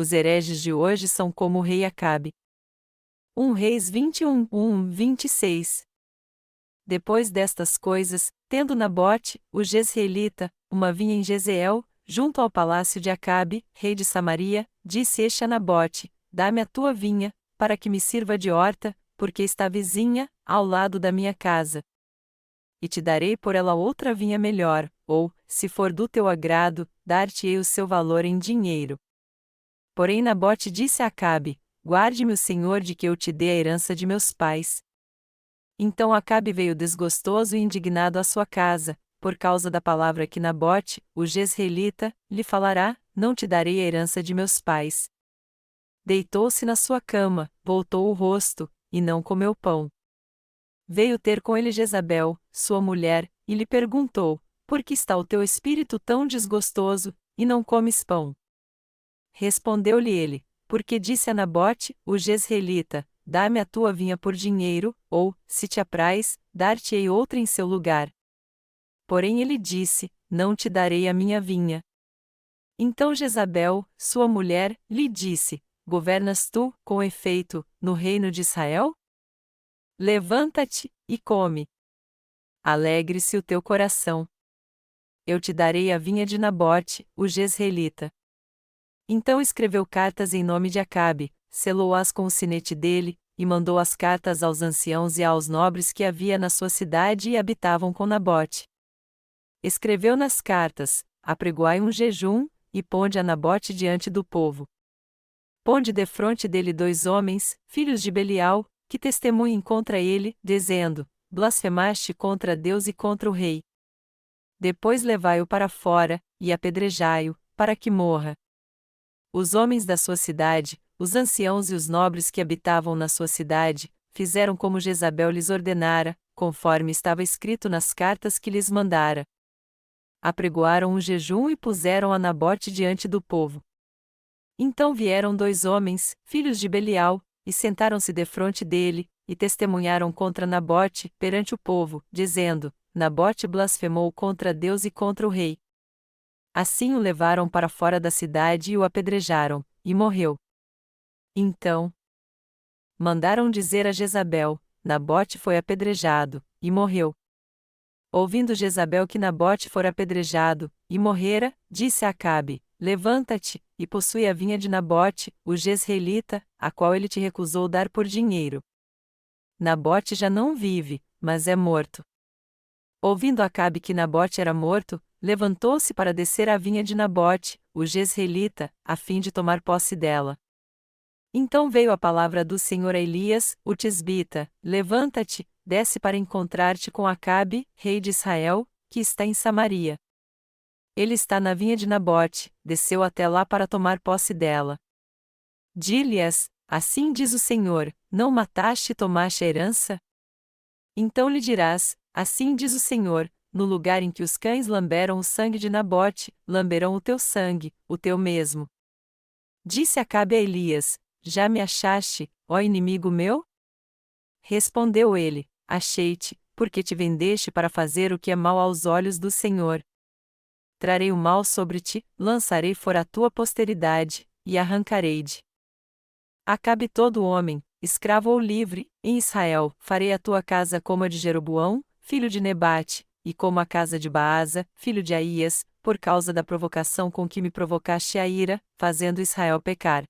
Os hereges de hoje são como o rei Acabe. 1 Reis 21:26. Depois destas coisas, tendo Nabote, o jezreelita, uma vinha em Jezreel, junto ao palácio de Acabe, rei de Samaria, disse este a Nabote: Dá-me a tua vinha, para que me sirva de horta, porque está vizinha, ao lado da minha casa. E te darei por ela outra vinha melhor, ou, se for do teu agrado, dar-te-ei o seu valor em dinheiro. Porém Nabote disse a Acabe: Guarde-me o Senhor de que eu te dê a herança de meus pais. Então Acabe veio desgostoso e indignado à sua casa, por causa da palavra que Nabote, o jezreelita, lhe falará: Não te darei a herança de meus pais. Deitou-se na sua cama, voltou o rosto, e não comeu pão. Veio ter com ele Jezabel, sua mulher, e lhe perguntou: Por que está o teu espírito tão desgostoso, e não comes pão? Respondeu-lhe ele: Porque disse a Nabote, o jezreelita: Dá-me a tua vinha por dinheiro, ou, se te apraz, dar-te-ei outra em seu lugar. Porém ele disse: Não te darei a minha vinha. Então Jezabel, sua mulher, lhe disse: Governas tu, com efeito, no reino de Israel? Levanta-te, e come. Alegre-se o teu coração. Eu te darei a vinha de Nabote, o jezreelita. Então escreveu cartas em nome de Acabe, selou-as com o sinete dele, e mandou as cartas aos anciãos e aos nobres que havia na sua cidade e habitavam com Nabote. Escreveu nas cartas: Apregoai um jejum, e ponde a Nabote diante do povo. Ponde defronte dele 2 homens, filhos de Belial, que testemunhem contra ele, dizendo: Blasfemaste contra Deus e contra o rei. Depois levai-o para fora, e apedrejai-o, para que morra. Os homens da sua cidade, os anciãos e os nobres que habitavam na sua cidade, fizeram como Jezabel lhes ordenara, conforme estava escrito nas cartas que lhes mandara. Apregoaram um jejum e puseram a Nabote diante do povo. Então vieram 2 homens, filhos de Belial, e sentaram-se defronte dele, e testemunharam contra Nabote, perante o povo, dizendo: Nabote blasfemou contra Deus e contra o rei. Assim o levaram para fora da cidade e o apedrejaram, e morreu. Então mandaram dizer a Jezabel: Nabote foi apedrejado, e morreu. Ouvindo Jezabel que Nabote fora apedrejado, e morrera, disse a Acabe: Levanta-te, e possui a vinha de Nabote, o jezreelita, a qual ele te recusou dar por dinheiro. Nabote já não vive, mas é morto. Ouvindo Acabe que Nabote era morto, levantou-se para descer à vinha de Nabote, o jezreelita, a fim de tomar posse dela. Então veio a palavra do Senhor a Elias, o tisbita: Levanta-te, desce para encontrar-te com Acabe, rei de Israel, que está em Samaria. Ele está na vinha de Nabote, desceu até lá para tomar posse dela. Di-lhes: Assim diz o Senhor: Não mataste e tomaste a herança? Então lhe dirás: Assim diz o Senhor: No lugar em que os cães lamberam o sangue de Nabote, lamberão o teu sangue, o teu mesmo. Disse Acabe a Elias: Já me achaste, ó inimigo meu? Respondeu ele: Achei-te, porque te vendeste para fazer o que é mal aos olhos do Senhor. Trarei o mal sobre ti, lançarei fora a tua posteridade, e arrancarei-de. Acabe todo homem, escravo ou livre, em Israel, farei a tua casa como a de Jeroboão, filho de Nebate, e como a casa de Baasa, filho de Aías, por causa da provocação com que me provocaste a ira, fazendo Israel pecar.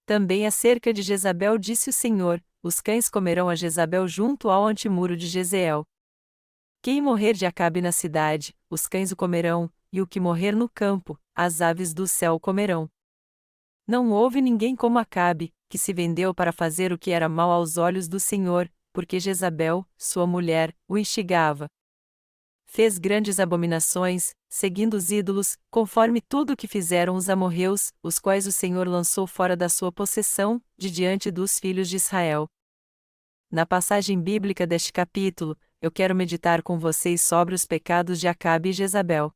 Também acerca de Jezabel disse o Senhor: Os cães comerão a Jezabel junto ao antemuro de Jezeel. Quem morrer de Acabe na cidade, os cães o comerão, e o que morrer no campo, as aves do céu o comerão. Não houve ninguém como Acabe, que se vendeu para fazer o que era mal aos olhos do Senhor, porque Jezabel, sua mulher, o instigava. Fez grandes abominações, seguindo os ídolos, conforme tudo o que fizeram os amorreus, os quais o Senhor lançou fora da sua possessão, de diante dos filhos de Israel. Na passagem bíblica deste capítulo, eu quero meditar com vocês sobre os pecados de Acabe e Jezabel.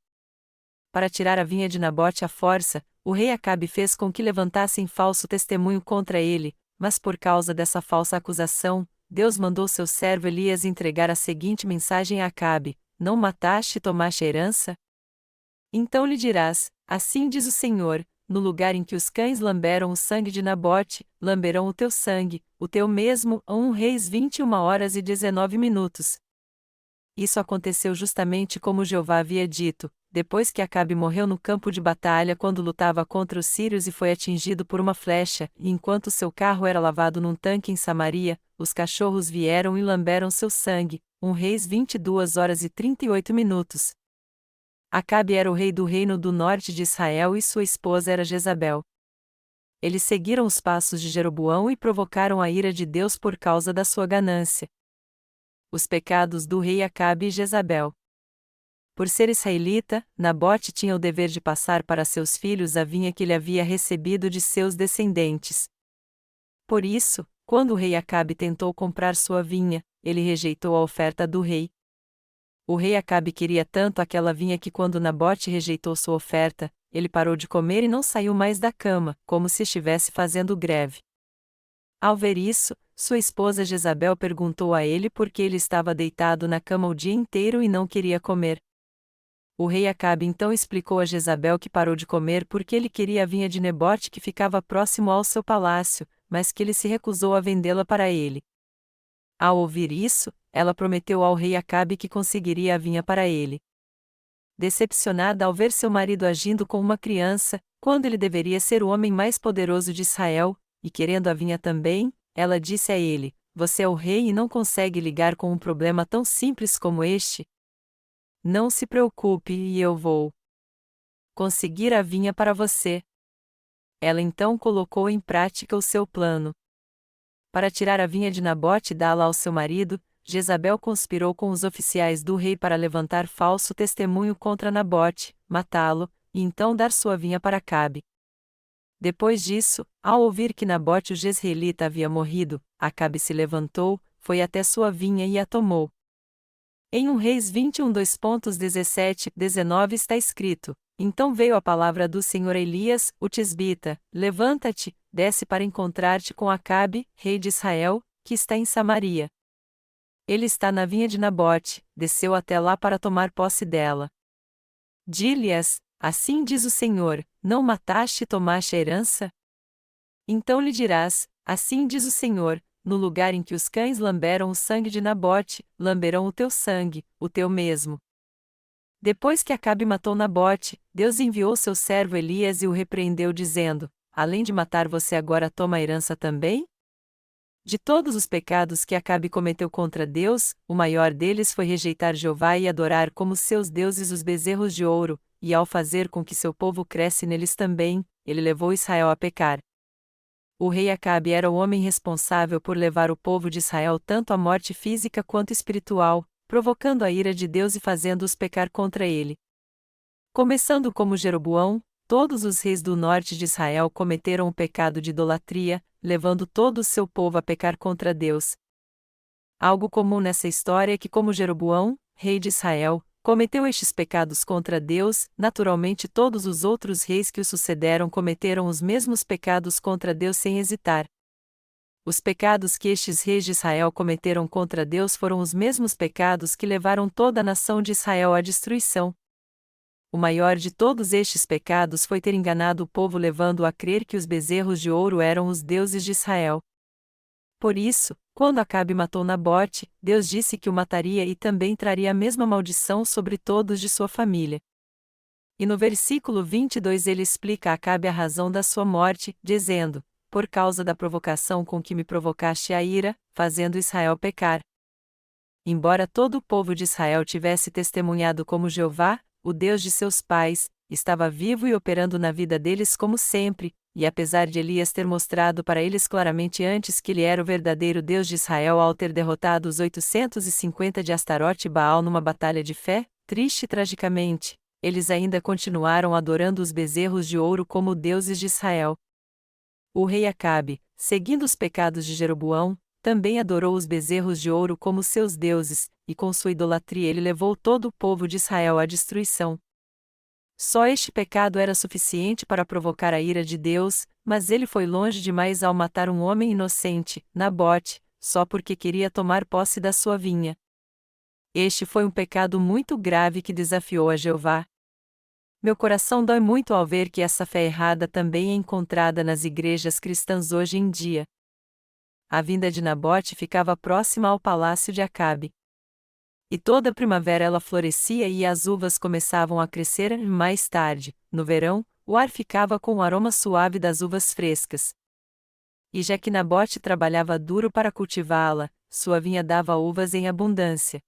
Para tirar a vinha de Nabote à força, o rei Acabe fez com que levantassem falso testemunho contra ele, mas por causa dessa falsa acusação, Deus mandou seu servo Elias entregar a seguinte mensagem a Acabe: Não mataste e tomaste a herança? Então lhe dirás: Assim diz o Senhor: no lugar em que os cães lamberam o sangue de Nabote, lamberão o teu sangue, o teu mesmo. 1 Reis 21h19. Isso aconteceu justamente como Jeová havia dito, depois que Acabe morreu no campo de batalha quando lutava contra os sírios e foi atingido por uma flecha, e enquanto seu carro era lavado num tanque em Samaria, os cachorros vieram e lamberam seu sangue. 1 Reis 22h38. Acabe era o rei do reino do norte de Israel e sua esposa era Jezabel. Eles seguiram os passos de Jeroboão e provocaram a ira de Deus por causa da sua ganância. Os pecados do rei Acabe e Jezabel. Por ser israelita, Nabote tinha o dever de passar para seus filhos a vinha que ele havia recebido de seus descendentes. Por isso, quando o rei Acabe tentou comprar sua vinha, ele rejeitou a oferta do rei. O rei Acabe queria tanto aquela vinha que quando Nabote rejeitou sua oferta, ele parou de comer e não saiu mais da cama, como se estivesse fazendo greve. Ao ver isso, sua esposa Jezabel perguntou a ele por que ele estava deitado na cama o dia inteiro e não queria comer. O rei Acabe então explicou a Jezabel que parou de comer porque ele queria a vinha de Nabote que ficava próximo ao seu palácio, mas que ele se recusou a vendê-la para ele. Ao ouvir isso, ela prometeu ao rei Acabe que conseguiria a vinha para ele. Decepcionada ao ver seu marido agindo com uma criança, quando ele deveria ser o homem mais poderoso de Israel, e querendo a vinha também, ela disse a ele: "Você é o rei e não consegue ligar com um problema tão simples como este? Não se preocupe e eu vou conseguir a vinha para você." Ela então colocou em prática o seu plano. Para tirar a vinha de Nabote e dá-la ao seu marido, Jezabel conspirou com os oficiais do rei para levantar falso testemunho contra Nabote, matá-lo, e então dar sua vinha para Acabe. Depois disso, ao ouvir que Nabote o jezreelita havia morrido, Acabe se levantou, foi até sua vinha e a tomou. Em 1 Reis 21:17-19 está escrito: Então veio a palavra do Senhor a Elias, o tisbita: Levanta-te, desce para encontrar-te com Acabe, rei de Israel, que está em Samaria. Ele está na vinha de Nabote, desceu até lá para tomar posse dela. Di-lhes: Assim diz o Senhor: Não mataste e tomaste a herança? Então lhe dirás: Assim diz o Senhor: No lugar em que os cães lamberam o sangue de Nabote, lamberão o teu sangue, o teu mesmo. Depois que Acabe matou Nabote, Deus enviou seu servo Elias e o repreendeu dizendo: Além de matar você agora toma a herança também? De todos os pecados que Acabe cometeu contra Deus, o maior deles foi rejeitar Jeová e adorar como seus deuses os bezerros de ouro, e ao fazer com que seu povo cresce neles também, ele levou Israel a pecar. O rei Acabe era o homem responsável por levar o povo de Israel tanto à morte física quanto espiritual, provocando a ira de Deus e fazendo-os pecar contra ele. Começando como Jeroboão, todos os reis do norte de Israel cometeram o pecado de idolatria, levando todo o seu povo a pecar contra Deus. Algo comum nessa história é que, como Jeroboão, rei de Israel, cometeu estes pecados contra Deus, naturalmente todos os outros reis que o sucederam cometeram os mesmos pecados contra Deus sem hesitar. Os pecados que estes reis de Israel cometeram contra Deus foram os mesmos pecados que levaram toda a nação de Israel à destruição. O maior de todos estes pecados foi ter enganado o povo levando-o a crer que os bezerros de ouro eram os deuses de Israel. Por isso, quando Acabe matou Nabote, Deus disse que o mataria e também traria a mesma maldição sobre todos de sua família. E no versículo 22 ele explica a Acabe a razão da sua morte, dizendo: Por causa da provocação com que me provocaste a ira, fazendo Israel pecar. Embora todo o povo de Israel tivesse testemunhado como Jeová, o Deus de seus pais, estava vivo e operando na vida deles como sempre, e apesar de Elias ter mostrado para eles claramente antes que ele era o verdadeiro Deus de Israel ao ter derrotado os 850 de Astarote e Baal numa batalha de fé, triste e tragicamente, eles ainda continuaram adorando os bezerros de ouro como deuses de Israel. O rei Acabe, seguindo os pecados de Jeroboão, também adorou os bezerros de ouro como seus deuses, e com sua idolatria ele levou todo o povo de Israel à destruição. Só este pecado era suficiente para provocar a ira de Deus, mas ele foi longe demais ao matar um homem inocente, Nabote, só porque queria tomar posse da sua vinha. Este foi um pecado muito grave que desafiou a Jeová. Meu coração dói muito ao ver que essa fé errada também é encontrada nas igrejas cristãs hoje em dia. A vinda de Nabote ficava próxima ao palácio de Acabe. E toda primavera ela florescia e as uvas começavam a crescer. Mais tarde, no verão, o ar ficava com o aroma suave das uvas frescas. E já que Nabote trabalhava duro para cultivá-la, sua vinha dava uvas em abundância.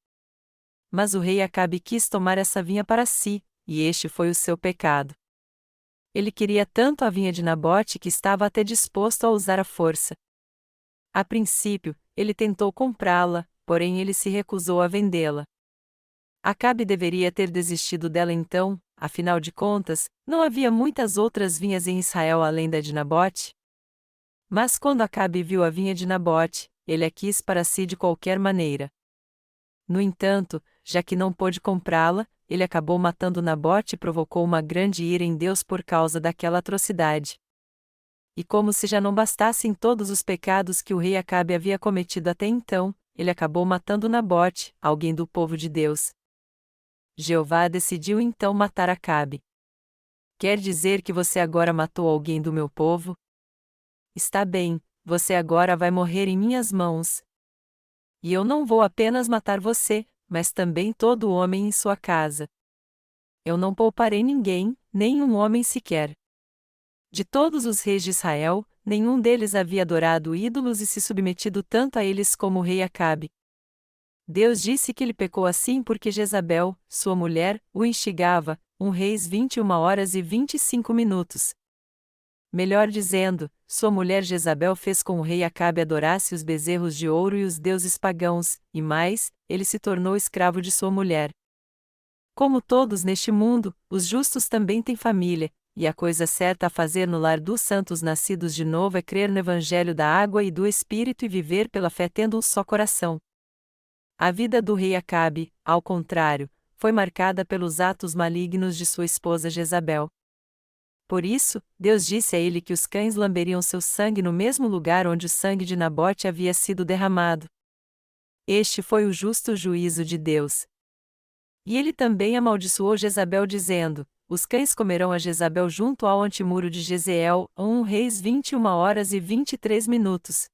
Mas o rei Acabe quis tomar essa vinha para si, e este foi o seu pecado. Ele queria tanto a vinha de Nabote que estava até disposto a usar a força. A princípio, ele tentou comprá-la, porém ele se recusou a vendê-la. Acabe deveria ter desistido dela então, afinal de contas, não havia muitas outras vinhas em Israel além da de Nabote. Mas quando Acabe viu a vinha de Nabote, ele a quis para si de qualquer maneira. No entanto, já que não pôde comprá-la, ele acabou matando Nabote e provocou uma grande ira em Deus por causa daquela atrocidade. E como se já não bastassem todos os pecados que o rei Acabe havia cometido até então, ele acabou matando Nabote, alguém do povo de Deus. Jeová decidiu então matar Acabe. Quer dizer que você agora matou alguém do meu povo? Está bem, você agora vai morrer em minhas mãos. E eu não vou apenas matar você, mas também todo homem em sua casa. Eu não pouparei ninguém, nem um homem sequer. De todos os reis de Israel, nenhum deles havia adorado ídolos e se submetido tanto a eles como o rei Acabe. Deus disse que ele pecou assim porque Jezabel, sua mulher, o instigava, 1 Reis 21h25. Melhor dizendo, sua mulher Jezabel fez com o rei Acabe adorasse os bezerros de ouro e os deuses pagãos, e mais, ele se tornou escravo de sua mulher. Como todos neste mundo, os justos também têm família, e a coisa certa a fazer no lar dos santos nascidos de novo é crer no Evangelho da água e do Espírito e viver pela fé tendo um só coração. A vida do rei Acabe, ao contrário, foi marcada pelos atos malignos de sua esposa Jezabel. Por isso, Deus disse a ele que os cães lamberiam seu sangue no mesmo lugar onde o sangue de Nabote havia sido derramado. Este foi o justo juízo de Deus. E ele também amaldiçoou Jezabel dizendo: os cães comerão a Jezabel junto ao antemuro de Jezeel, 1 Reis 21h23.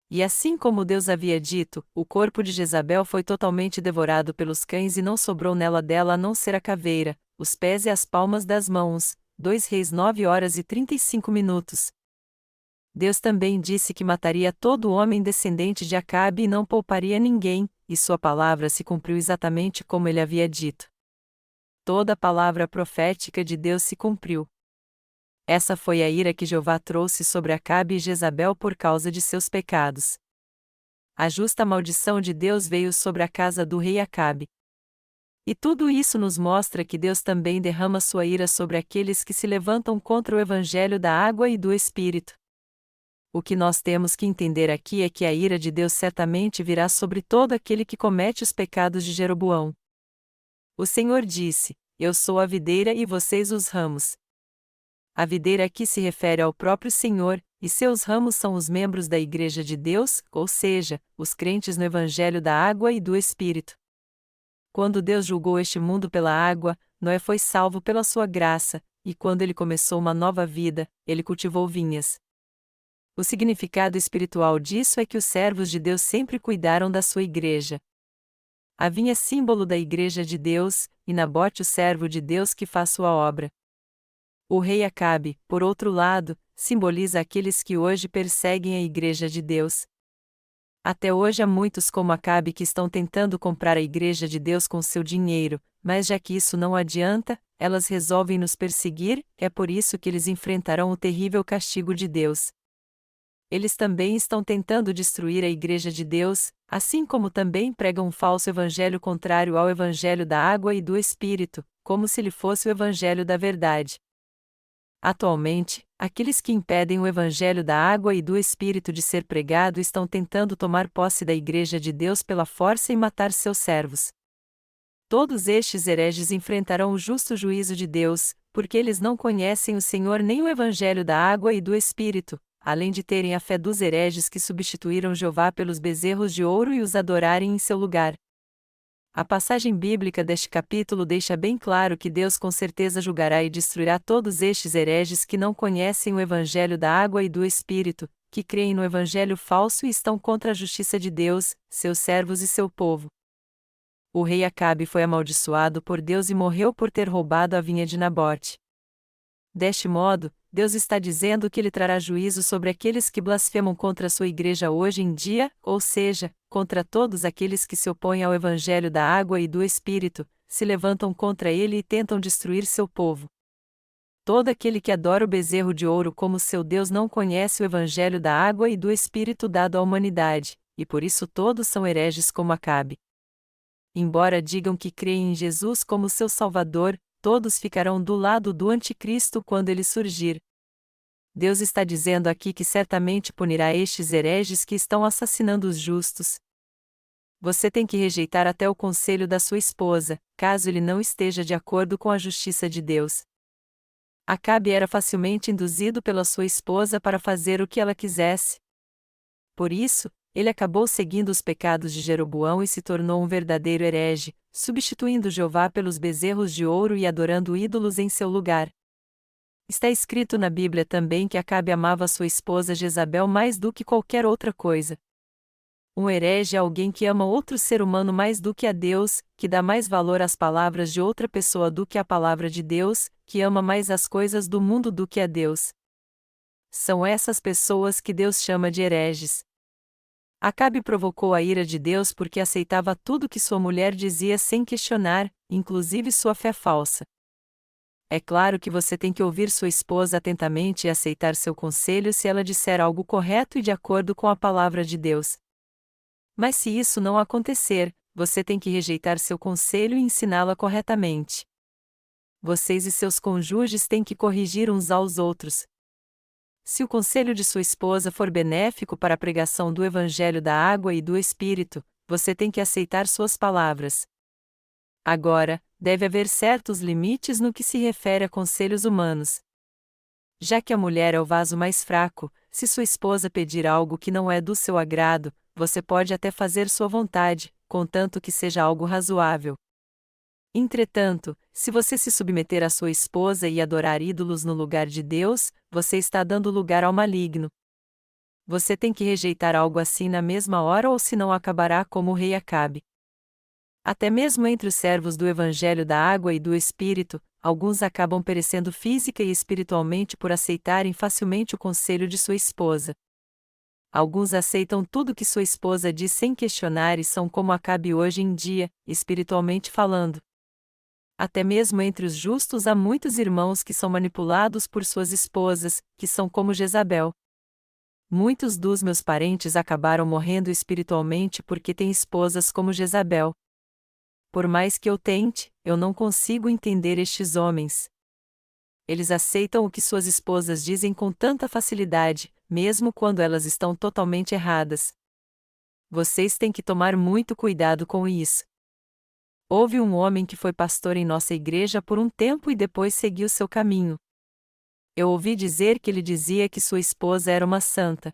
E assim como Deus havia dito, o corpo de Jezabel foi totalmente devorado pelos cães e não sobrou nela dela a não ser a caveira, os pés e as palmas das mãos. 2 Reis 9h35. Deus também disse que mataria todo homem descendente de Acabe e não pouparia ninguém, e sua palavra se cumpriu exatamente como ele havia dito. Toda a palavra profética de Deus se cumpriu. Essa foi a ira que Jeová trouxe sobre Acabe e Jezabel por causa de seus pecados. A justa maldição de Deus veio sobre a casa do rei Acabe. E tudo isso nos mostra que Deus também derrama sua ira sobre aqueles que se levantam contra o Evangelho da água e do Espírito. O que nós temos que entender aqui é que a ira de Deus certamente virá sobre todo aquele que comete os pecados de Jeroboão. O Senhor disse: eu sou a videira e vocês os ramos. A videira aqui se refere ao próprio Senhor, e seus ramos são os membros da Igreja de Deus, ou seja, os crentes no Evangelho da água e do Espírito. Quando Deus julgou este mundo pela água, Noé foi salvo pela sua graça, e quando ele começou uma nova vida, ele cultivou vinhas. O significado espiritual disso é que os servos de Deus sempre cuidaram da sua igreja. A vinha é símbolo da Igreja de Deus, e Nabote o servo de Deus que faz sua obra. O rei Acabe, por outro lado, simboliza aqueles que hoje perseguem a Igreja de Deus. Até hoje há muitos como Acabe que estão tentando comprar a Igreja de Deus com seu dinheiro, mas já que isso não adianta, elas resolvem nos perseguir, é por isso que eles enfrentarão o terrível castigo de Deus. Eles também estão tentando destruir a Igreja de Deus, assim como também pregam um falso evangelho contrário ao Evangelho da água e do Espírito, como se ele fosse o Evangelho da verdade. Atualmente, aqueles que impedem o Evangelho da água e do Espírito de ser pregado estão tentando tomar posse da Igreja de Deus pela força e matar seus servos. Todos estes hereges enfrentarão o justo juízo de Deus, porque eles não conhecem o Senhor nem o Evangelho da água e do Espírito, além de terem a fé dos hereges que substituíram Jeová pelos bezerros de ouro e os adorarem em seu lugar. A passagem bíblica deste capítulo deixa bem claro que Deus com certeza julgará e destruirá todos estes hereges que não conhecem o Evangelho da água e do Espírito, que creem no Evangelho falso e estão contra a justiça de Deus, seus servos e seu povo. O rei Acabe foi amaldiçoado por Deus e morreu por ter roubado a vinha de Nabote. Deste modo, Deus está dizendo que ele trará juízo sobre aqueles que blasfemam contra a sua igreja hoje em dia, ou seja, contra todos aqueles que se opõem ao Evangelho da água e do Espírito, se levantam contra ele e tentam destruir seu povo. Todo aquele que adora o bezerro de ouro como seu Deus não conhece o Evangelho da água e do Espírito dado à humanidade, e por isso todos são hereges como Acabe. Embora digam que creem em Jesus como seu Salvador, todos ficarão do lado do Anticristo quando ele surgir. Deus está dizendo aqui que certamente punirá estes hereges que estão assassinando os justos. Você tem que rejeitar até o conselho da sua esposa, caso ele não esteja de acordo com a justiça de Deus. Acabe era facilmente induzido pela sua esposa para fazer o que ela quisesse. Por isso, ele acabou seguindo os pecados de Jeroboão e se tornou um verdadeiro herege, substituindo Jeová pelos bezerros de ouro e adorando ídolos em seu lugar. Está escrito na Bíblia também que Acabe amava sua esposa Jezabel mais do que qualquer outra coisa. Um herege é alguém que ama outro ser humano mais do que a Deus, que dá mais valor às palavras de outra pessoa do que à palavra de Deus, que ama mais as coisas do mundo do que a Deus. São essas pessoas que Deus chama de hereges. Acabe provocou a ira de Deus porque aceitava tudo que sua mulher dizia sem questionar, inclusive sua fé falsa. É claro que você tem que ouvir sua esposa atentamente e aceitar seu conselho se ela disser algo correto e de acordo com a palavra de Deus. Mas se isso não acontecer, você tem que rejeitar seu conselho e ensiná-la corretamente. Vocês e seus cônjuges têm que corrigir uns aos outros. Se o conselho de sua esposa for benéfico para a pregação do Evangelho da água e do Espírito, você tem que aceitar suas palavras. Agora, deve haver certos limites no que se refere a conselhos humanos. Já que a mulher é o vaso mais fraco, se sua esposa pedir algo que não é do seu agrado, você pode até fazer sua vontade, contanto que seja algo razoável. Entretanto, se você se submeter à sua esposa e adorar ídolos no lugar de Deus, você está dando lugar ao maligno. Você tem que rejeitar algo assim na mesma hora ou senão acabará como o rei Acabe. Até mesmo entre os servos do Evangelho da água e do Espírito, alguns acabam perecendo física e espiritualmente por aceitarem facilmente o conselho de sua esposa. Alguns aceitam tudo que sua esposa diz sem questionar e são como Acabe hoje em dia, espiritualmente falando. Até mesmo entre os justos há muitos irmãos que são manipulados por suas esposas, que são como Jezabel. Muitos dos meus parentes acabaram morrendo espiritualmente porque têm esposas como Jezabel. Por mais que eu tente, eu não consigo entender estes homens. Eles aceitam o que suas esposas dizem com tanta facilidade, mesmo quando elas estão totalmente erradas. Vocês têm que tomar muito cuidado com isso. Houve um homem que foi pastor em nossa igreja por um tempo e depois seguiu seu caminho. Eu ouvi dizer que ele dizia que sua esposa era uma santa.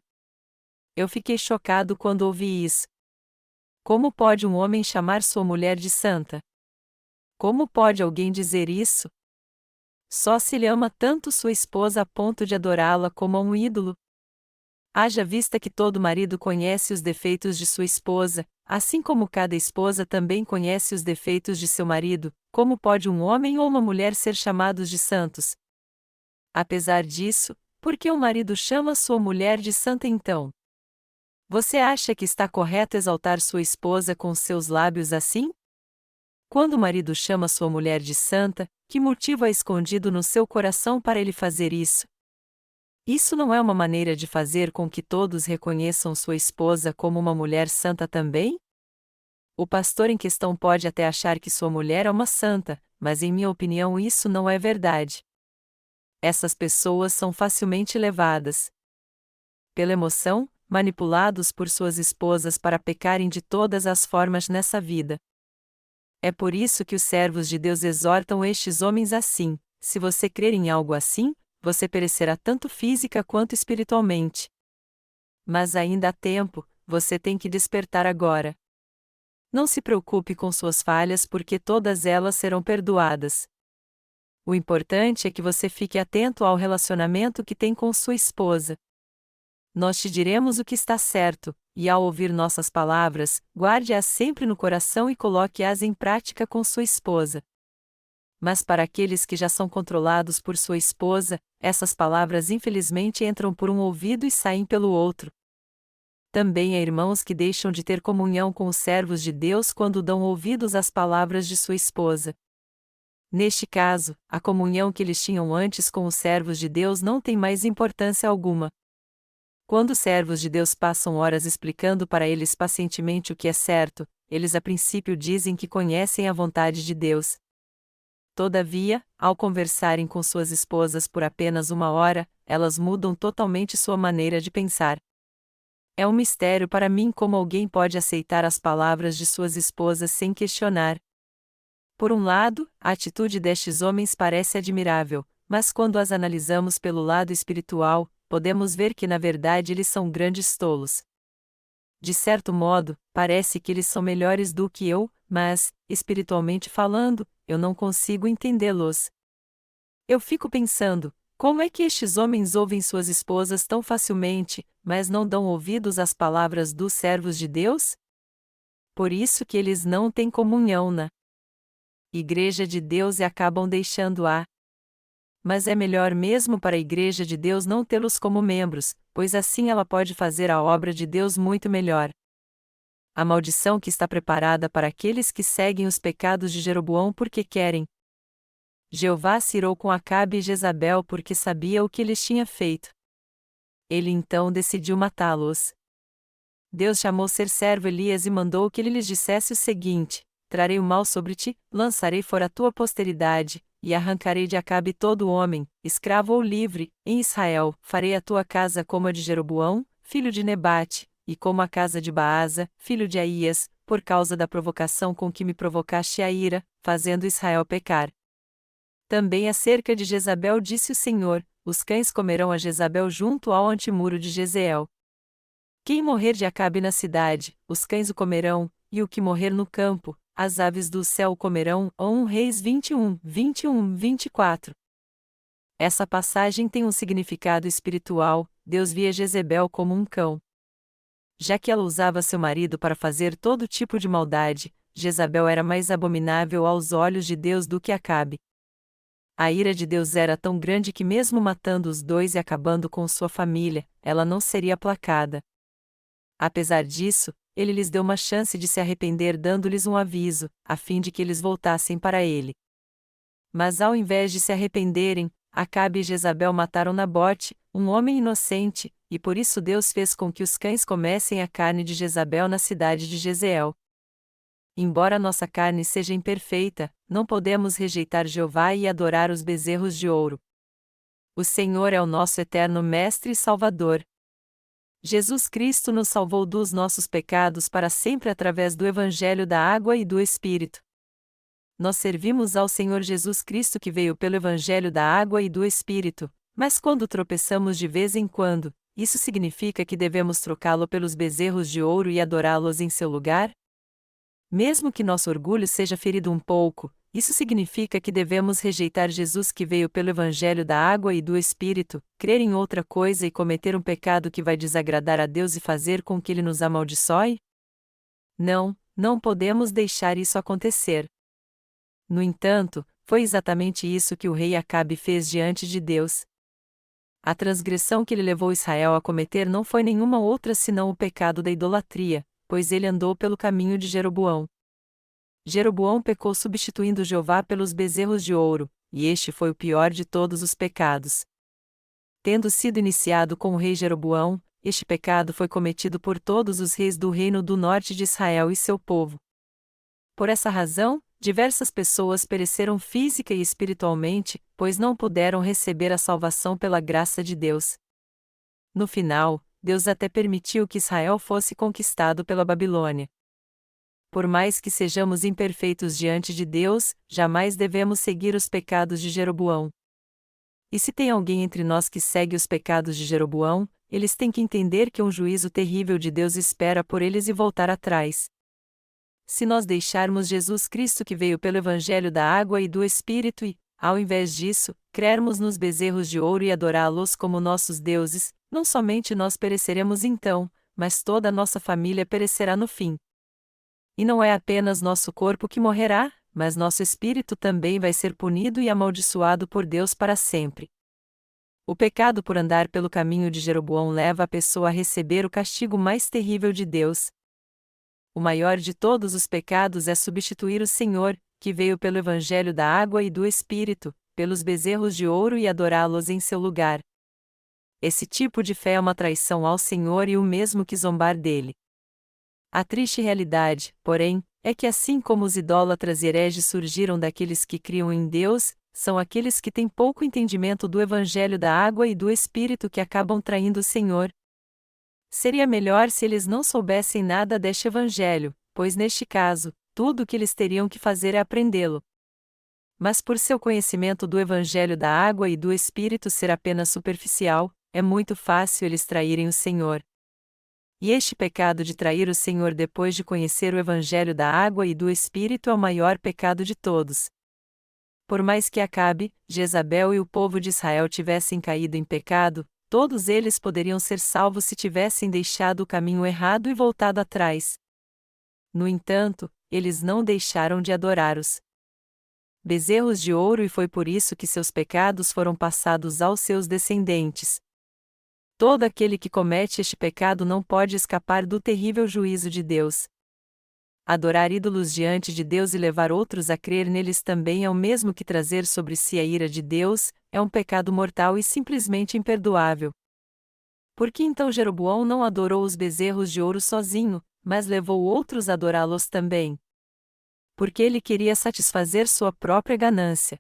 Eu fiquei chocado quando ouvi isso. Como pode um homem chamar sua mulher de santa? Como pode alguém dizer isso? Só se ele ama tanto sua esposa a ponto de adorá-la como a um ídolo. Haja vista que todo marido conhece os defeitos de sua esposa, assim como cada esposa também conhece os defeitos de seu marido, como pode um homem ou uma mulher ser chamados de santos? Apesar disso, por que o marido chama sua mulher de santa então? Você acha que está correto exaltar sua esposa com seus lábios assim? Quando o marido chama sua mulher de santa, que motivo há escondido no seu coração para ele fazer isso? Isso não é uma maneira de fazer com que todos reconheçam sua esposa como uma mulher santa também? O pastor em questão pode até achar que sua mulher é uma santa, mas em minha opinião isso não é verdade. Essas pessoas são facilmente levadas pela emoção, manipulados por suas esposas para pecarem de todas as formas nessa vida. É por isso que os servos de Deus exortam estes homens assim: se você crer em algo assim, você perecerá tanto física quanto espiritualmente. Mas ainda há tempo, você tem que despertar agora. Não se preocupe com suas falhas porque todas elas serão perdoadas. O importante é que você fique atento ao relacionamento que tem com sua esposa. Nós te diremos o que está certo, e ao ouvir nossas palavras, guarde-as sempre no coração e coloque-as em prática com sua esposa. Mas para aqueles que já são controlados por sua esposa, essas palavras infelizmente entram por um ouvido e saem pelo outro. Também há irmãos que deixam de ter comunhão com os servos de Deus quando dão ouvidos às palavras de sua esposa. Neste caso, a comunhão que eles tinham antes com os servos de Deus não tem mais importância alguma. Quando os servos de Deus passam horas explicando para eles pacientemente o que é certo, eles a princípio dizem que conhecem a vontade de Deus. Todavia, ao conversarem com suas esposas por apenas uma hora, elas mudam totalmente sua maneira de pensar. É um mistério para mim como alguém pode aceitar as palavras de suas esposas sem questionar. Por um lado, a atitude destes homens parece admirável, mas quando as analisamos pelo lado espiritual, podemos ver que na verdade eles são grandes tolos. De certo modo, parece que eles são melhores do que eu, mas, espiritualmente falando, eu não consigo entendê-los. Eu fico pensando, como é que estes homens ouvem suas esposas tão facilmente, mas não dão ouvidos às palavras dos servos de Deus? Por isso que eles não têm comunhão na Igreja de Deus e acabam deixando-a. Mas é melhor mesmo para a Igreja de Deus não tê-los como membros, pois assim ela pode fazer a obra de Deus muito melhor. A maldição que está preparada para aqueles que seguem os pecados de Jeroboão porque querem. Jeová se irou com Acabe e Jezabel porque sabia o que lhes tinha feito. Ele então decidiu matá-los. Deus chamou seu servo Elias e mandou que ele lhes dissesse o seguinte: trarei o mal sobre ti, lançarei fora a tua posteridade, e arrancarei de Acabe todo homem, escravo ou livre, em Israel, farei a tua casa como a de Jeroboão, filho de Nebate, e como a casa de Baasa, filho de Aías, por causa da provocação com que me provocaste a ira, fazendo Israel pecar. Também acerca de Jezabel disse o Senhor: os cães comerão a Jezabel junto ao antemuro de Jezeel. Quem morrer de Acabe na cidade, os cães o comerão, e o que morrer no campo, as aves do céu o comerão. 1 Reis 21:21-24. Essa passagem tem um significado espiritual. Deus via Jezebel como um cão. Já que ela usava seu marido para fazer todo tipo de maldade, Jezabel era mais abominável aos olhos de Deus do que Acabe. A ira de Deus era tão grande que mesmo matando os dois e acabando com sua família, ela não seria aplacada. Apesar disso, ele lhes deu uma chance de se arrepender dando-lhes um aviso, a fim de que eles voltassem para ele. Mas ao invés de se arrependerem, Acabe e Jezabel mataram Nabote, um homem inocente, e por isso Deus fez com que os cães comessem a carne de Jezabel na cidade de Jezeel. Embora nossa carne seja imperfeita, não podemos rejeitar Jeová e adorar os bezerros de ouro. O Senhor é o nosso eterno Mestre e Salvador. Jesus Cristo nos salvou dos nossos pecados para sempre através do Evangelho da Água e do Espírito. Nós servimos ao Senhor Jesus Cristo que veio pelo Evangelho da Água e do Espírito, mas quando tropeçamos de vez em quando, isso significa que devemos trocá-lo pelos bezerros de ouro e adorá-los em seu lugar? Mesmo que nosso orgulho seja ferido um pouco, isso significa que devemos rejeitar Jesus que veio pelo Evangelho da Água e do Espírito, crer em outra coisa e cometer um pecado que vai desagradar a Deus e fazer com que Ele nos amaldiçoe? Não, não podemos deixar isso acontecer. No entanto, foi exatamente isso que o rei Acabe fez diante de Deus. A transgressão que ele levou Israel a cometer não foi nenhuma outra senão o pecado da idolatria, pois ele andou pelo caminho de Jeroboão. Jeroboão pecou substituindo Jeová pelos bezerros de ouro, e este foi o pior de todos os pecados. Tendo sido iniciado com o rei Jeroboão, este pecado foi cometido por todos os reis do reino do norte de Israel e seu povo. Por essa razão, diversas pessoas pereceram física e espiritualmente, pois não puderam receber a salvação pela graça de Deus. No final, Deus até permitiu que Israel fosse conquistado pela Babilônia. Por mais que sejamos imperfeitos diante de Deus, jamais devemos seguir os pecados de Jeroboão. E se tem alguém entre nós que segue os pecados de Jeroboão, eles têm que entender que um juízo terrível de Deus espera por eles e voltar atrás. se nós deixarmos Jesus Cristo que veio pelo Evangelho da água e do Espírito e, ao invés disso, crermos nos bezerros de ouro e adorá-los como nossos deuses, não somente nós pereceremos então, mas toda a nossa família perecerá no fim. E não é apenas nosso corpo que morrerá, mas nosso espírito também vai ser punido e amaldiçoado por Deus para sempre. O pecado por andar pelo caminho de Jeroboão leva a pessoa a receber o castigo mais terrível de Deus. O maior de todos os pecados é substituir o Senhor, que veio pelo Evangelho da água e do Espírito, pelos bezerros de ouro e adorá-los em seu lugar. Esse tipo de fé é uma traição ao Senhor e o mesmo que zombar dele. A triste realidade, porém, é que assim como os idólatras e hereges surgiram daqueles que criam em Deus, são aqueles que têm pouco entendimento do Evangelho da água e do Espírito que acabam traindo o Senhor. Seria melhor se eles não soubessem nada deste Evangelho, pois neste caso, tudo o que eles teriam que fazer é aprendê-lo. Mas por seu conhecimento do Evangelho da água e do Espírito ser apenas superficial, é muito fácil eles traírem o Senhor. E este pecado de trair o Senhor depois de conhecer o Evangelho da água e do Espírito é o maior pecado de todos. Por mais que Acabe, Jezabel e o povo de Israel tivessem caído em pecado, todos eles poderiam ser salvos se tivessem deixado o caminho errado e voltado atrás. No entanto, eles não deixaram de adorar os bezerros de ouro e foi por isso que seus pecados foram passados aos seus descendentes. Todo aquele que comete este pecado não pode escapar do terrível juízo de Deus. Adorar ídolos diante de Deus e levar outros a crer neles também é o mesmo que trazer sobre si a ira de Deus, é um pecado mortal e simplesmente imperdoável. Por que então Jeroboão não adorou os bezerros de ouro sozinho, mas levou outros a adorá-los também? Porque ele queria satisfazer sua própria ganância.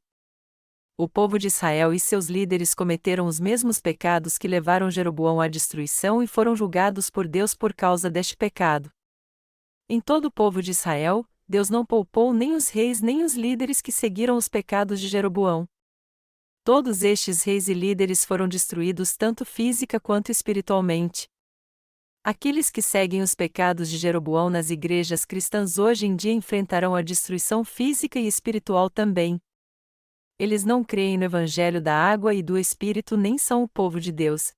O povo de Israel e seus líderes cometeram os mesmos pecados que levaram Jeroboão à destruição e foram julgados por Deus por causa deste pecado. Em todo o povo de Israel, Deus não poupou nem os reis nem os líderes que seguiram os pecados de Jeroboão. Todos estes reis e líderes foram destruídos tanto física quanto espiritualmente. Aqueles que seguem os pecados de Jeroboão nas igrejas cristãs hoje em dia enfrentarão a destruição física e espiritual também. Eles não creem no Evangelho da água e do Espírito nem são o povo de Deus.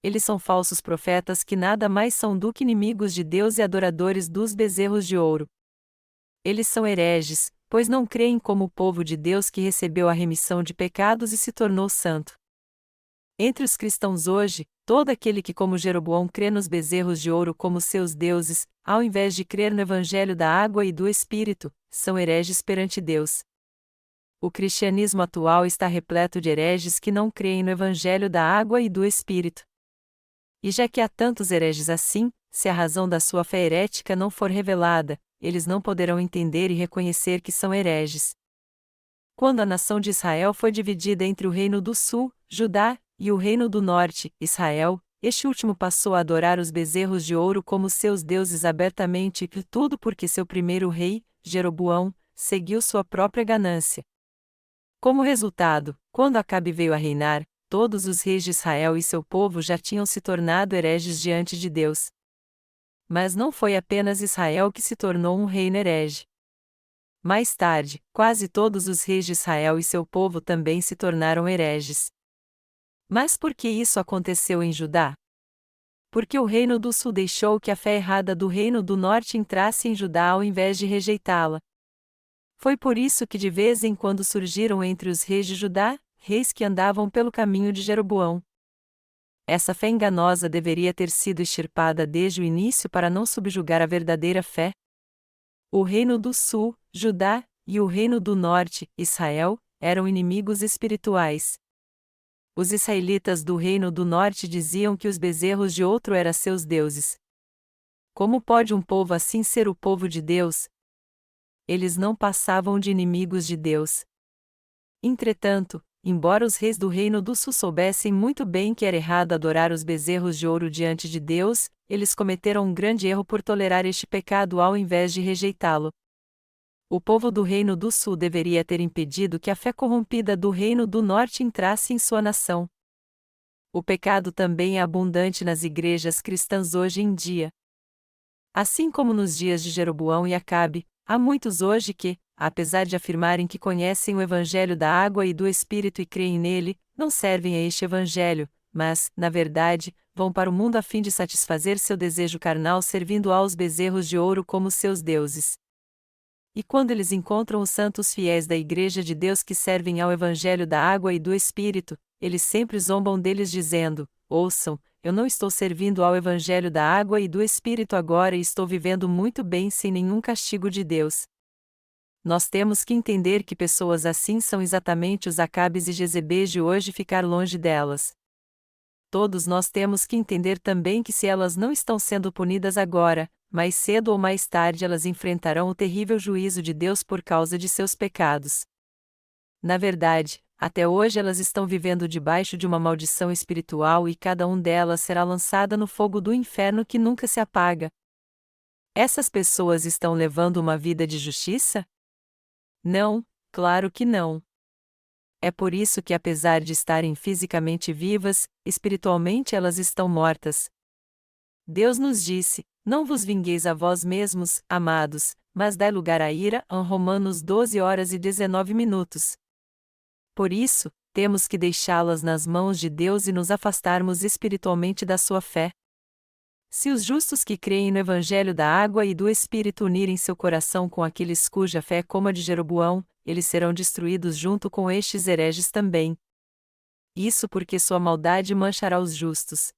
Eles são falsos profetas que nada mais são do que inimigos de Deus e adoradores dos bezerros de ouro. Eles são hereges, pois não creem como o povo de Deus que recebeu a remissão de pecados e se tornou santo. Entre os cristãos hoje, todo aquele que como Jeroboão crê nos bezerros de ouro como seus deuses, ao invés de crer no Evangelho da água e do Espírito, são hereges perante Deus. O cristianismo atual está repleto de hereges que não creem no Evangelho da água e do Espírito. E já que há tantos hereges assim, se a razão da sua fé herética não for revelada, eles não poderão entender e reconhecer que são hereges. Quando a nação de Israel foi dividida entre o reino do sul, Judá, e o reino do norte, Israel, este último passou a adorar os bezerros de ouro como seus deuses abertamente e tudo porque seu primeiro rei, Jeroboão, seguiu sua própria ganância. Como resultado, quando Acabe veio a reinar, todos os reis de Israel e seu povo já tinham se tornado hereges diante de Deus. Mas não foi apenas Israel que se tornou um reino herege. Mais tarde, quase todos os reis de Israel e seu povo também se tornaram hereges. Mas por que isso aconteceu em Judá? Porque o reino do sul deixou que a fé errada do reino do norte entrasse em Judá ao invés de rejeitá-la. Foi por isso que de vez em quando surgiram entre os reis de Judá, reis que andavam pelo caminho de Jeroboão. Essa fé enganosa deveria ter sido extirpada desde o início para não subjugar a verdadeira fé. O reino do sul, Judá, e o reino do norte, Israel, eram inimigos espirituais. Os israelitas do reino do norte diziam que os bezerros de outro eram seus deuses. Como pode um povo assim ser o povo de Deus? Eles não passavam de inimigos de Deus. Entretanto, embora os reis do reino do sul soubessem muito bem que era errado adorar os bezerros de ouro diante de Deus, eles cometeram um grande erro por tolerar este pecado ao invés de rejeitá-lo. O povo do reino do sul deveria ter impedido que a fé corrompida do reino do norte entrasse em sua nação. O pecado também é abundante nas igrejas cristãs hoje em dia. Assim como nos dias de Jeroboão e Acabe, há muitos hoje que, apesar de afirmarem que conhecem o Evangelho da água e do Espírito e creem nele, não servem a este Evangelho, mas, na verdade, vão para o mundo a fim de satisfazer seu desejo carnal servindo aos bezerros de ouro como seus deuses. E quando eles encontram os santos fiéis da Igreja de Deus que servem ao Evangelho da água e do Espírito, eles sempre zombam deles dizendo: ouçam, eu não estou servindo ao Evangelho da água e do Espírito agora e estou vivendo muito bem sem nenhum castigo de Deus. Nós temos que entender que pessoas assim são exatamente os Acabes e Jezebéis de hoje e ficar longe delas. Todos nós temos que entender também que se elas não estão sendo punidas agora, mais cedo ou mais tarde elas enfrentarão o terrível juízo de Deus por causa de seus pecados. Na verdade, até hoje elas estão vivendo debaixo de uma maldição espiritual e cada uma delas será lançada no fogo do inferno que nunca se apaga. Essas pessoas estão levando uma vida de justiça? Não, claro que não. É por isso que, apesar de estarem fisicamente vivas, espiritualmente elas estão mortas. Deus nos disse: não vos vingueis a vós mesmos, amados, mas dai lugar à ira. Romanos 12h19. Por isso, temos que deixá-las nas mãos de Deus e nos afastarmos espiritualmente da sua fé. Se os justos que creem no Evangelho da água e do Espírito unirem seu coração com aqueles cuja fé é como a de Jeroboão, eles serão destruídos junto com estes hereges também. Isso porque sua maldade manchará os justos.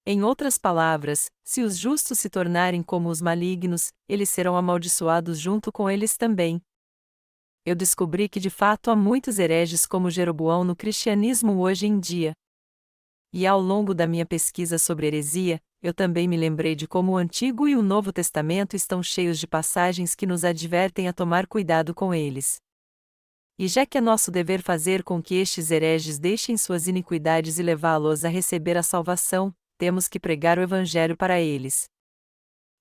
Em outras palavras, se os justos se tornarem como os malignos, eles serão amaldiçoados junto com eles também. Eu descobri que de fato há muitos hereges como Jeroboão no cristianismo hoje em dia. E ao longo da minha pesquisa sobre heresia, eu também me lembrei de como o Antigo e o Novo Testamento estão cheios de passagens que nos advertem a tomar cuidado com eles. E já que é nosso dever fazer com que estes hereges deixem suas iniquidades e levá-los a receber a salvação, temos que pregar o Evangelho para eles.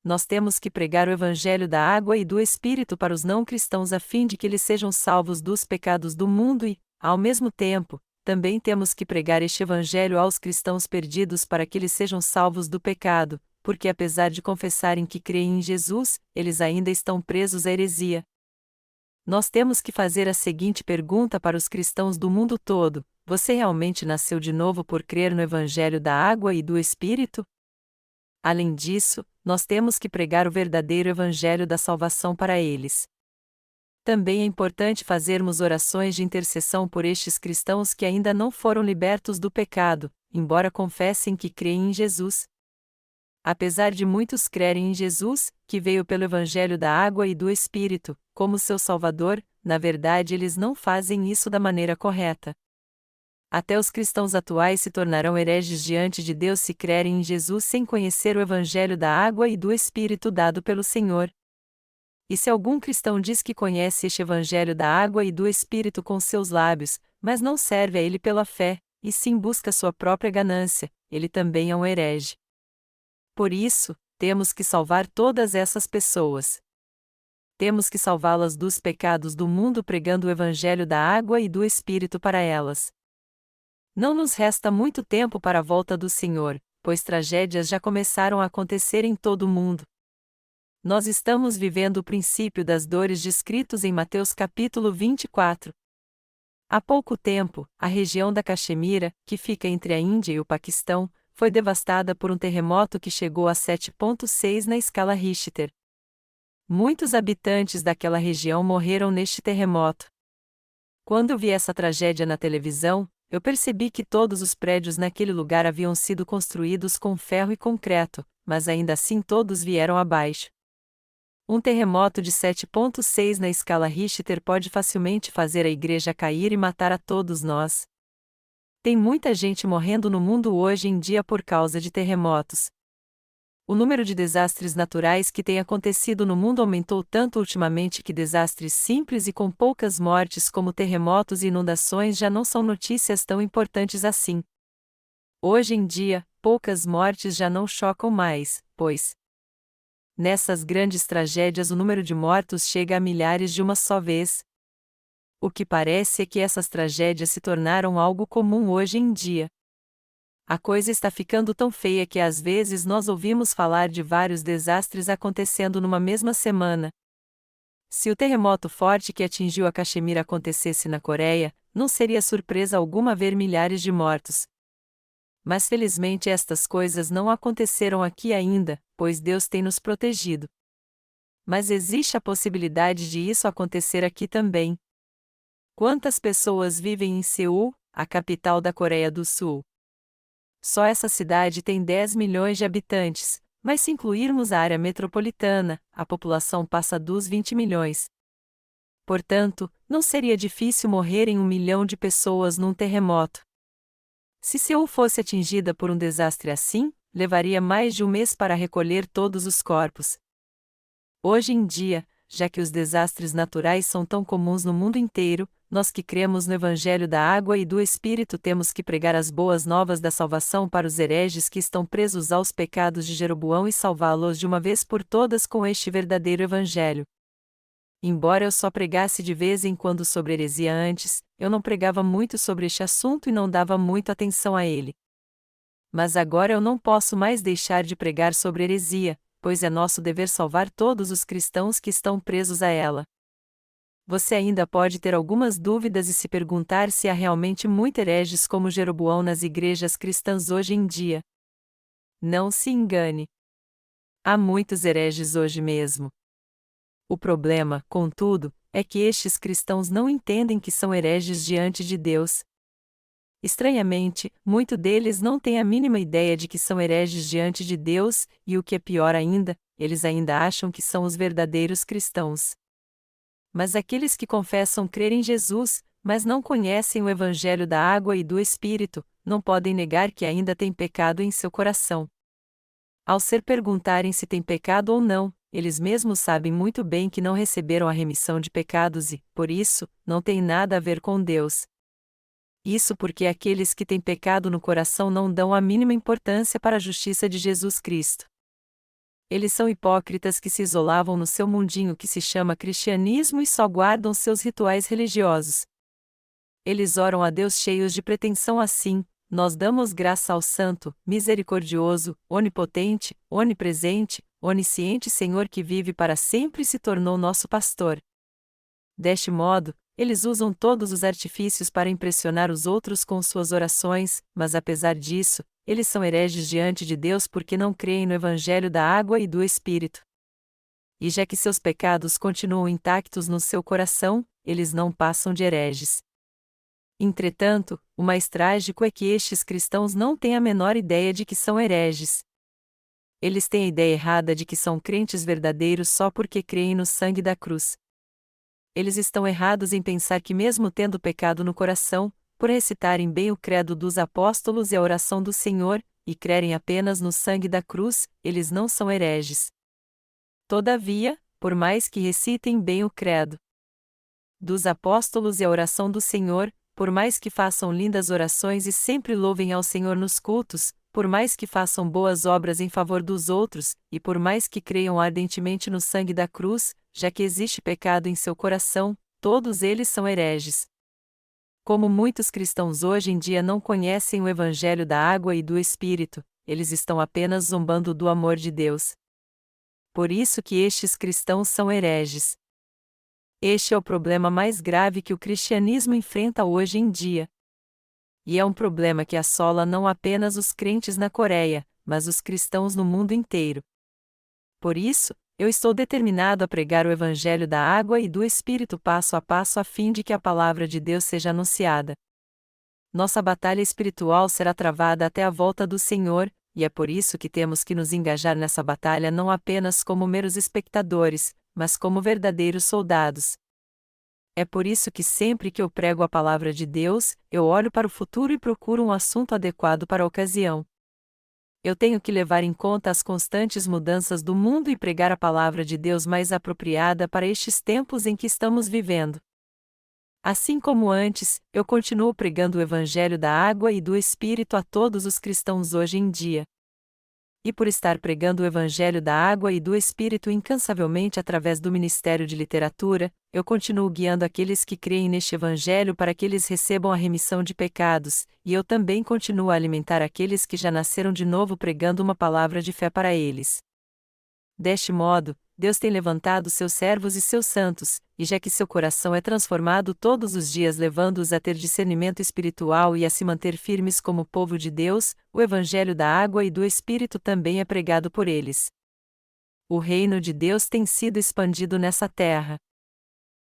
Nós temos que pregar o Evangelho da água e do Espírito para os não-cristãos a fim de que eles sejam salvos dos pecados do mundo e, ao mesmo tempo, também temos que pregar este Evangelho aos cristãos perdidos para que eles sejam salvos do pecado, porque apesar de confessarem que creem em Jesus, eles ainda estão presos à heresia. Nós temos que fazer a seguinte pergunta para os cristãos do mundo todo: você realmente nasceu de novo por crer no Evangelho da água e do Espírito? Além disso, nós temos que pregar o verdadeiro Evangelho da salvação para eles. Também é importante fazermos orações de intercessão por estes cristãos que ainda não foram libertos do pecado, embora confessem que creem em Jesus. Apesar de muitos crerem em Jesus, que veio pelo Evangelho da água e do Espírito, como seu Salvador, na verdade eles não fazem isso da maneira correta. Até os cristãos atuais se tornarão hereges diante de Deus se crerem em Jesus sem conhecer o Evangelho da água e do Espírito dado pelo Senhor. E se algum cristão diz que conhece este Evangelho da água e do Espírito com seus lábios, mas não serve a ele pela fé, e sim busca sua própria ganância, ele também é um herege. Por isso, temos que salvar todas essas pessoas. Temos que salvá-las dos pecados do mundo pregando o Evangelho da água e do Espírito para elas. Não nos resta muito tempo para a volta do Senhor, pois tragédias já começaram a acontecer em todo o mundo. Nós estamos vivendo o princípio das dores descritos em Mateus capítulo 24. Há pouco tempo, a região da Caxemira, que fica entre a Índia e o Paquistão, foi devastada por um terremoto que chegou a 7,6 na escala Richter. Muitos habitantes daquela região morreram neste terremoto. Quando eu vi essa tragédia na televisão, eu percebi que todos os prédios naquele lugar haviam sido construídos com ferro e concreto, mas ainda assim todos vieram abaixo. Um terremoto de 7,6 na escala Richter pode facilmente fazer a igreja cair e matar a todos nós. Tem muita gente morrendo no mundo hoje em dia por causa de terremotos. O número de desastres naturais que tem acontecido no mundo aumentou tanto ultimamente que desastres simples e com poucas mortes como terremotos e inundações já não são notícias tão importantes assim. Hoje em dia, poucas mortes já não chocam mais, pois nessas grandes tragédias o número de mortos chega a milhares de uma só vez. O que parece é que essas tragédias se tornaram algo comum hoje em dia. A coisa está ficando tão feia que às vezes nós ouvimos falar de vários desastres acontecendo numa mesma semana. Se o terremoto forte que atingiu a Caxemira acontecesse na Coreia, não seria surpresa alguma ver milhares de mortos. Mas felizmente estas coisas não aconteceram aqui ainda, pois Deus tem nos protegido. Mas existe a possibilidade de isso acontecer aqui também. Quantas pessoas vivem em Seul, a capital da Coreia do Sul? Só essa cidade tem 10 milhões de habitantes, mas se incluirmos a área metropolitana, a população passa dos 20 milhões. Portanto, não seria difícil morrerem 1 milhão de pessoas num terremoto. Se Seul fosse atingida por um desastre assim, levaria mais de um mês para recolher todos os corpos. Hoje em dia, já que os desastres naturais são tão comuns no mundo inteiro, nós que cremos no Evangelho da Água e do Espírito temos que pregar as boas novas da salvação para os hereges que estão presos aos pecados de Jeroboão e salvá-los de uma vez por todas com este verdadeiro Evangelho. Embora eu só pregasse de vez em quando sobre heresia antes, eu não pregava muito sobre este assunto e não dava muita atenção a ele. Mas agora eu não posso mais deixar de pregar sobre heresia, pois é nosso dever salvar todos os cristãos que estão presos a ela. Você ainda pode ter algumas dúvidas e se perguntar se há realmente muitos hereges como Jeroboão nas igrejas cristãs hoje em dia. Não se engane. Há muitos hereges hoje mesmo. O problema, contudo, é que estes cristãos não entendem que são hereges diante de Deus. Estranhamente, muitos deles não têm a mínima ideia de que são hereges diante de Deus, e o que é pior ainda, eles ainda acham que são os verdadeiros cristãos. Mas aqueles que confessam crer em Jesus, mas não conhecem o Evangelho da Água e do Espírito, não podem negar que ainda têm pecado em seu coração. Ao ser perguntarem se têm pecado ou não, eles mesmos sabem muito bem que não receberam a remissão de pecados e, por isso, não têm nada a ver com Deus. Isso porque aqueles que têm pecado no coração não dão a mínima importância para a justiça de Jesus Cristo. Eles são hipócritas que se isolavam no seu mundinho que se chama cristianismo e só guardam seus rituais religiosos. Eles oram a Deus cheios de pretensão assim: nós damos graça ao Santo, misericordioso, onipotente, onipresente, onisciente Senhor que vive para sempre e se tornou nosso pastor. Deste modo, eles usam todos os artifícios para impressionar os outros com suas orações, mas apesar disso, eles são hereges diante de Deus porque não creem no Evangelho da Água e do Espírito. E já que seus pecados continuam intactos no seu coração, eles não passam de hereges. Entretanto, o mais trágico é que estes cristãos não têm a menor ideia de que são hereges. Eles têm a ideia errada de que são crentes verdadeiros só porque creem no sangue da cruz. Eles estão errados em pensar que mesmo tendo pecado no coração, por recitarem bem o credo dos apóstolos e a oração do Senhor, e crerem apenas no sangue da cruz, eles não são hereges. Todavia, por mais que recitem bem o credo dos apóstolos e a oração do Senhor, por mais que façam lindas orações e sempre louvem ao Senhor nos cultos, por mais que façam boas obras em favor dos outros, e por mais que creiam ardentemente no sangue da cruz, já que existe pecado em seu coração, todos eles são hereges. Como muitos cristãos hoje em dia não conhecem o Evangelho da Água e do Espírito, eles estão apenas zombando do amor de Deus. Por isso que estes cristãos são hereges. Este é o problema mais grave que o cristianismo enfrenta hoje em dia. E é um problema que assola não apenas os crentes na Coreia, mas os cristãos no mundo inteiro. Por isso, eu estou determinado a pregar o Evangelho da Água e do Espírito passo a passo a fim de que a palavra de Deus seja anunciada. Nossa batalha espiritual será travada até a volta do Senhor, e é por isso que temos que nos engajar nessa batalha não apenas como meros espectadores, mas como verdadeiros soldados. É por isso que sempre que eu prego a palavra de Deus, eu olho para o futuro e procuro um assunto adequado para a ocasião. Eu tenho que levar em conta as constantes mudanças do mundo e pregar a palavra de Deus mais apropriada para estes tempos em que estamos vivendo. Assim como antes, eu continuo pregando o Evangelho da Água e do Espírito a todos os cristãos hoje em dia. e por estar pregando o Evangelho da água e do Espírito incansavelmente através do ministério de literatura, eu continuo guiando aqueles que creem neste Evangelho para que eles recebam a remissão de pecados, e eu também continuo a alimentar aqueles que já nasceram de novo pregando uma palavra de fé para eles. Deste modo, Deus tem levantado seus servos e seus santos, e já que seu coração é transformado todos os dias levando-os a ter discernimento espiritual e a se manter firmes como povo de Deus, o Evangelho da água e do Espírito também é pregado por eles. O reino de Deus tem sido expandido nessa terra.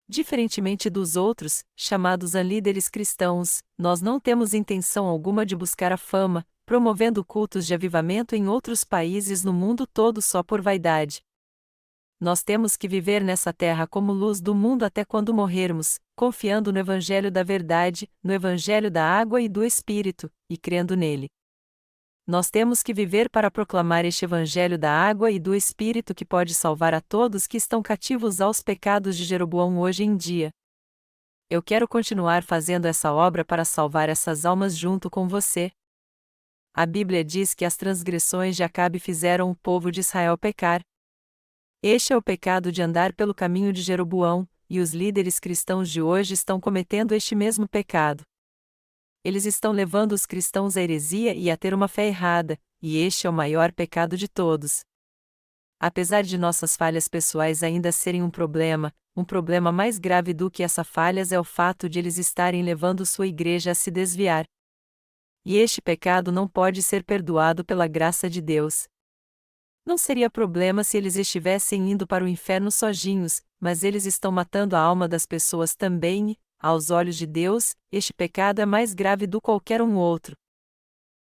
Diferentemente dos outros, chamados a líderes cristãos, nós não temos intenção alguma de buscar a fama, promovendo cultos de avivamento em outros países no mundo todo só por vaidade. Nós temos que viver nessa terra como luz do mundo até quando morrermos, confiando no Evangelho da verdade, no Evangelho da água e do Espírito, e crendo nele. Nós temos que viver para proclamar este Evangelho da água e do Espírito que pode salvar a todos que estão cativos aos pecados de Jeroboão hoje em dia. Eu quero continuar fazendo essa obra para salvar essas almas junto com você. A Bíblia diz que as transgressões de Acabe fizeram o povo de Israel pecar. Este é o pecado de andar pelo caminho de Jeroboão, e os líderes cristãos de hoje estão cometendo este mesmo pecado. Eles estão levando os cristãos à heresia e a ter uma fé errada, e este é o maior pecado de todos. Apesar de nossas falhas pessoais ainda serem um problema mais grave do que essas falhas é o fato de eles estarem levando sua igreja a se desviar. E este pecado não pode ser perdoado pela graça de Deus. Não seria problema se eles estivessem indo para o inferno sozinhos, mas eles estão matando a alma das pessoas também, e, aos olhos de Deus, este pecado é mais grave do que qualquer outro.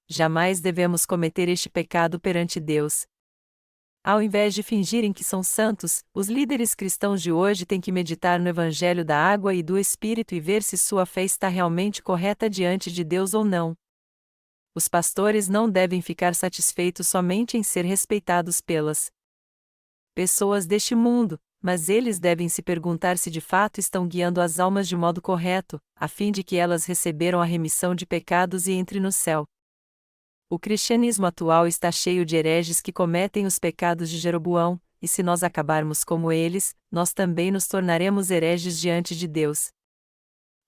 Jamais devemos cometer este pecado perante Deus. Ao invés de fingirem que são santos, os líderes cristãos de hoje têm que meditar no Evangelho da água e do Espírito e ver se sua fé está realmente correta diante de Deus ou não. Os pastores não devem ficar satisfeitos somente em ser respeitados pelas pessoas deste mundo, mas eles devem se perguntar se de fato estão guiando as almas de modo correto, a fim de que elas receberam a remissão de pecados e entrem no céu. O cristianismo atual está cheio de hereges que cometem os pecados de Jeroboão, e se nós acabarmos como eles, nós também nos tornaremos hereges diante de Deus.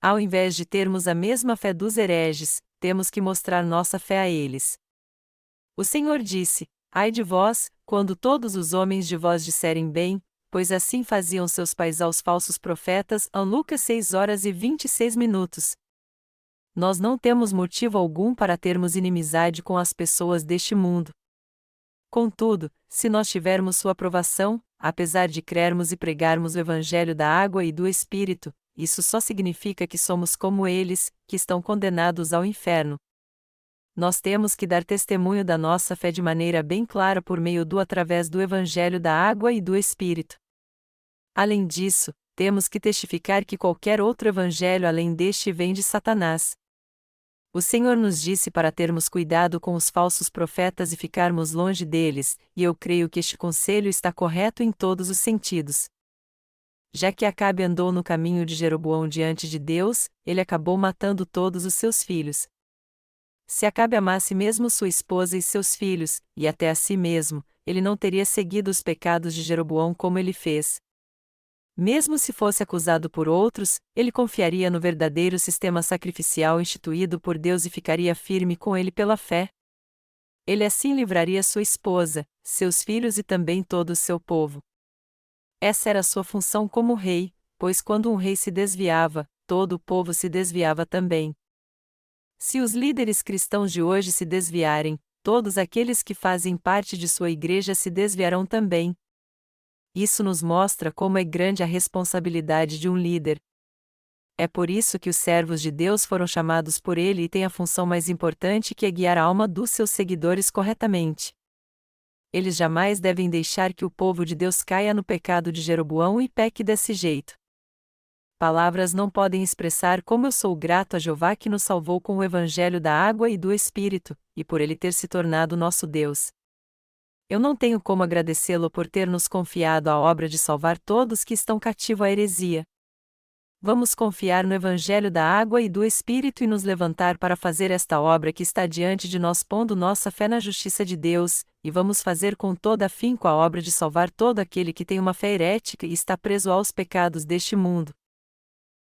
Ao invés de termos a mesma fé dos hereges, temos que mostrar nossa fé a eles. O Senhor disse: Ai de vós, quando todos os homens de vós disserem bem, pois assim faziam seus pais aos falsos profetas. Lucas 6:26. Nós não temos motivo algum para termos inimizade com as pessoas deste mundo. Contudo, se nós tivermos sua aprovação, apesar de crermos e pregarmos o Evangelho da água e do Espírito, isso só significa que somos como eles, que estão condenados ao inferno. Nós temos que dar testemunho da nossa fé de maneira bem clara por meio do através do Evangelho da água e do Espírito. Além disso, temos que testificar que qualquer outro evangelho além deste vem de Satanás. O Senhor nos disse para termos cuidado com os falsos profetas e ficarmos longe deles, e eu creio que este conselho está correto em todos os sentidos. Já que Acabe andou no caminho de Jeroboão diante de Deus, ele acabou matando todos os seus filhos. Se Acabe amasse mesmo sua esposa e seus filhos, e até a si mesmo, ele não teria seguido os pecados de Jeroboão como ele fez. Mesmo se fosse acusado por outros, ele confiaria no verdadeiro sistema sacrificial instituído por Deus e ficaria firme com ele pela fé. Ele assim livraria sua esposa, seus filhos e também todo o seu povo. Essa era sua função como rei, pois quando um rei se desviava, todo o povo se desviava também. Se os líderes cristãos de hoje se desviarem, todos aqueles que fazem parte de sua igreja se desviarão também. Isso nos mostra como é grande a responsabilidade de um líder. É por isso que os servos de Deus foram chamados por ele e têm a função mais importante que é guiar a alma dos seus seguidores corretamente. Eles jamais devem deixar que o povo de Deus caia no pecado de Jeroboão e peque desse jeito. Palavras não podem expressar como eu sou grato a Jeová que nos salvou com o Evangelho da água e do Espírito, e por ele ter se tornado nosso Deus. Eu não tenho como agradecê-lo por ter nos confiado a obra de salvar todos que estão cativos à heresia. Vamos confiar no Evangelho da água e do Espírito e nos levantar para fazer esta obra que está diante de nós, pondo nossa fé na justiça de Deus, e vamos fazer com toda afinco a obra de salvar todo aquele que tem uma fé herética e está preso aos pecados deste mundo.